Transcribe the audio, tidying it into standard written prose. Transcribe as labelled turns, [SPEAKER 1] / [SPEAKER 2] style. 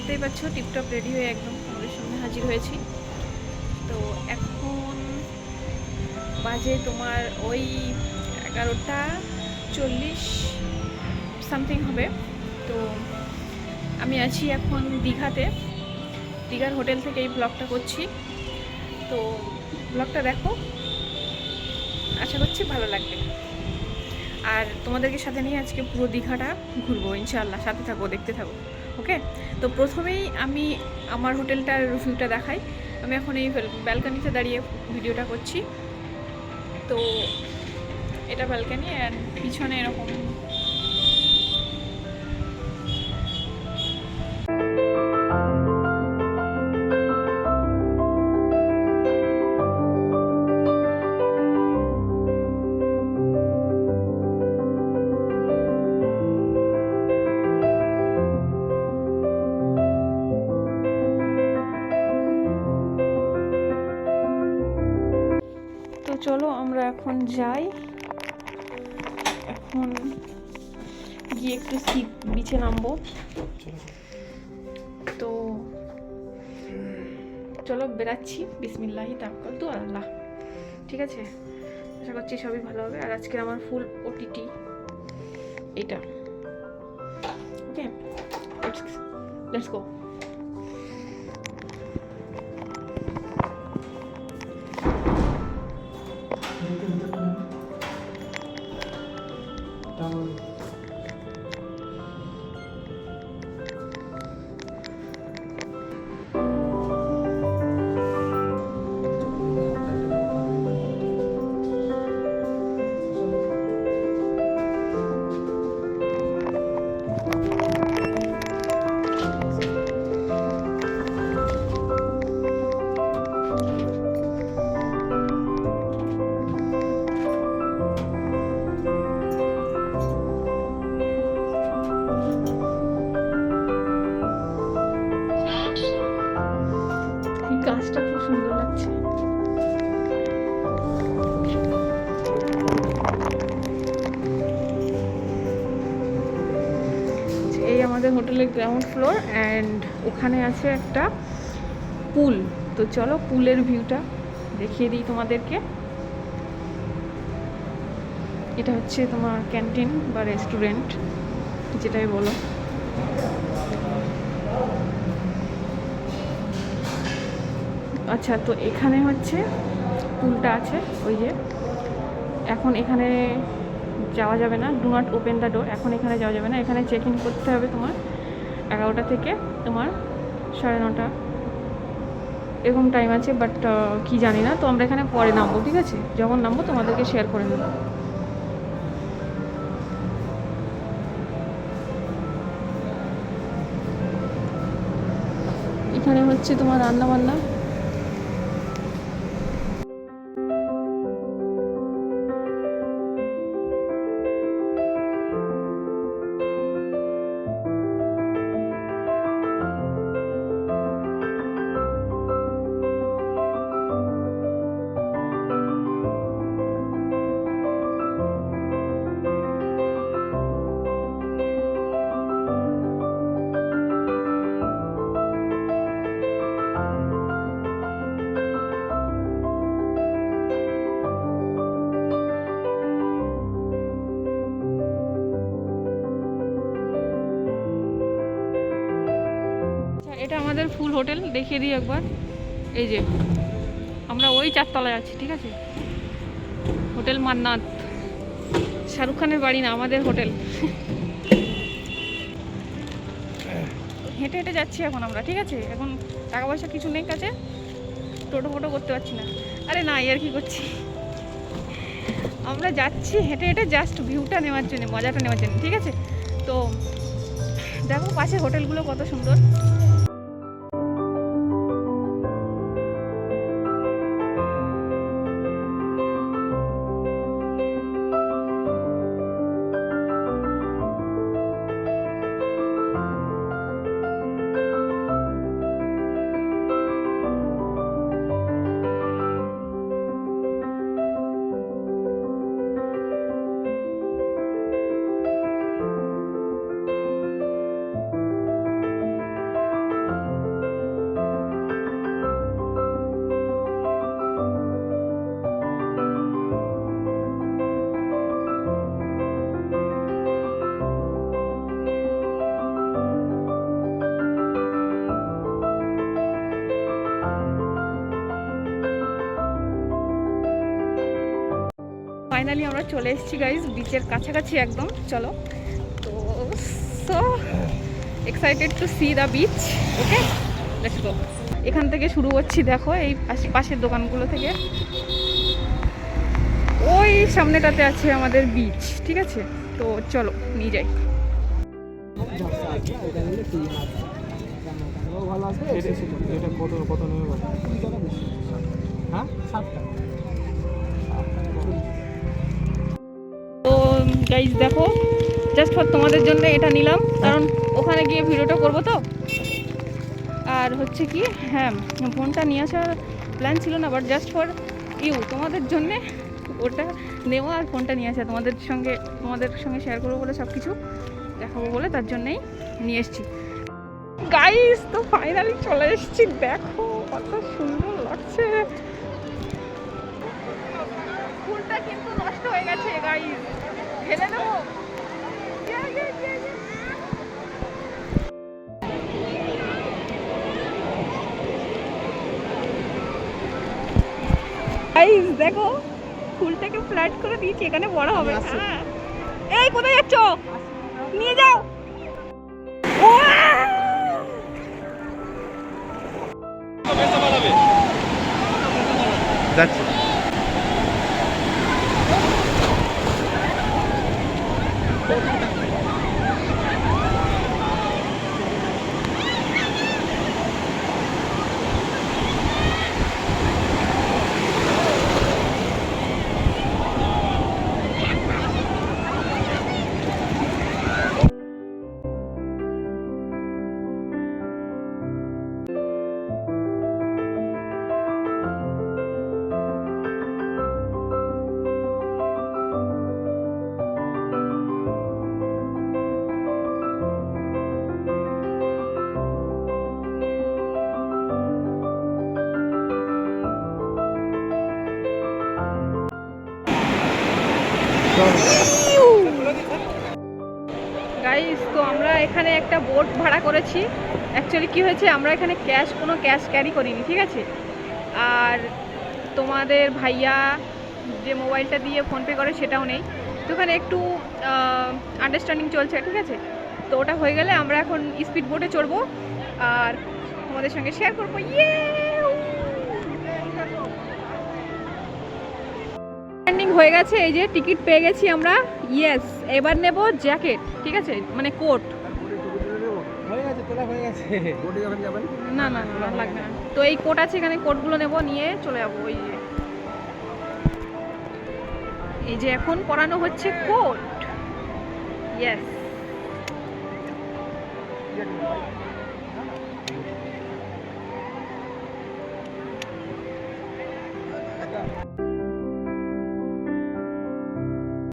[SPEAKER 1] দেখতেই পাচ্ছ tiptop ready হয়ে একদম তোমাদের সামনে হাজির হয়েছি। তো এখন বাজে তোমার ওই 11:40 সামথিং হবে। তো আমি আছি এখন দীঘাতে, দীঘার হোটেল থেকে এই ব্লগটা করছি। তো ব্লগটা দেখো, আশা করছি ভালো লাগবে। আর তোমাদেরকে সাথে নিয়ে আজকে পুরো দীঘাটা ঘুরবো ইনশাআল্লাহ, সাথে থাকো, দেখতে থাকো। ওকে, তো প্রথমেই আমি আমার হোটেলটার রিভিউটা দেখাই। আমি এখন এই ব্যালকনিতে দাঁড়িয়ে ভিডিওটা করছি। তো এটা ব্যালকনি, অ্যান্ড পিছনে এরকম চলো আমরা এখন যাই। এখন গিয়ে একটু সিট বিছে নামবো। তো চলো বেরাচ্ছি, বিসমিল্লাহি তাওয়াক্কালতু আলাল্লাহ। ঠিক আছে, আশা করছি সবই ভালো হবে। আর আজকে আমার ফুল ওটিটি এটা। ওকে, লেটস গো। গাছটা খুব সুন্দর লাগছে। এই আমাদের হোটেলের গ্রাউন্ড ফ্লোর, অ্যান্ড ওখানে আছে একটা পুল। তো চলো পুলের ভিউটা দেখিয়ে দিই তোমাদেরকে। এটা হচ্ছে তোমার ক্যান্টিন বা রেস্টুরেন্ট, যেটাই বলো। আচ্ছা, তো এখানে হচ্ছে পুলটা আছে, ওই যে। এখন এখানে যাওয়া যাবে না, do not open the door. এখন এখানে যাওয়া যাবে না, এখানে চেক ইন করতে হবে তোমার 11টা থেকে তোমার 9:30 এরকম টাইম আছে, বাট কি জানি না। তো আমরা এখানে পরে নামবো, ঠিক আছে? যখন নামবো তোমাদেরকে শেয়ার করে নেবো। এখানে হচ্ছে তোমার রান্না বান্না। এটা আমাদের ফুল হোটেল, দেখিয়ে দিই একবার। এই যে আমরা ওই 4তলায় আছি, ঠিক আছে? হোটেল মান্নাত, শাহরুখ খানের বাড়ি না, আমাদের হোটেল। হেঁটে হেঁটে যাচ্ছি এখন আমরা, ঠিক আছে? এখন টাকা পয়সা কিছু নেই কাছে, টোটো ফোটো করতে পারছি না। আরে না, আর কি করছি, আমরা যাচ্ছি হেঁটে হেঁটে জাস্ট ভিউটা নেওয়ার জন্য, মজাটা নেওয়ার জন্য, ঠিক আছে? তো দেখো পাশে হোটেলগুলো কত সুন্দর। ফাইনালি আমরা চলে এসেছি গাইজ বিচের কাছাকাছি একদম। চলো, তো so excited to C the beach. Okay, let's go. এখান থেকে শুরু করছি, দেখো এই পাশের দোকানগুলো থেকে। ওই সামনেটাতে আছে আমাদের বিচ, ঠিক আছে? তো চলো নিয়ে যাই। তো গাইজ দেখো, জাস্ট ফর তোমাদের জন্য এটা নিলাম, কারণ ওখানে গিয়ে ভিডিওটা করবো তো। আর হচ্ছে কি, হ্যাঁ ফোনটা নিয়ে আসার প্ল্যান ছিল না, বাট জাস্ট ফর ইউ, তোমাদের জন্যে ওটা নেওয়া আর ফোনটা নিয়ে আসা, তোমাদের সঙ্গে শেয়ার করবো বলে, সব কিছু দেখাবো বলে, তার জন্যেই নিয়ে এসেছি গাইস। তো ফাইনালি চলে এসেছি, দেখো কত সুন্দর লাগছে। ফুলটা কিন্তু নষ্ট হয়ে গেছে গাইস, ফেলে দেবো। গাইস দেখো, ফুলটাকে ফ্ল্যাট করে দিয়েছি, এখানে বড় হবে। হ্যাঁ, এই কোথায় যাচ্ছ? নিয়ে যাও।
[SPEAKER 2] যাচ্ছি।
[SPEAKER 1] গাইস, তো আমরা এখানে একটা বোট ভাড়া করেছি। অ্যাকচুয়ালি কি হয়েছে, আমরা এখানে কোনো ক্যাশ ক্যারি করিনি, ঠিক আছে? আর তোমাদের ভাইয়া যে মোবাইলটা দিয়ে ফোনপে করে সেটাও নেই, তো ওখানে একটু আন্ডারস্ট্যান্ডিং চলছে, ঠিক আছে? তো ওটা হয়ে গেলে আমরা এখন স্পিড বোটে চড়বো আর তোমাদের সঙ্গে শেয়ার করবো। ল্যান্ডিং হয়ে গেছে, এই যে টিকিট পেয়ে গেছি আমরা। ইয়েস, এবার নেব জ্যাকেট, ঠিক আছে, মানে কোট। না না না, লাগবে না। তো এই কোট আছে এখানে, কোটগুলো নেব, নিয়ে চলে যাবো। এই যে এখন পরানো হচ্ছে কোট। ইয়েস।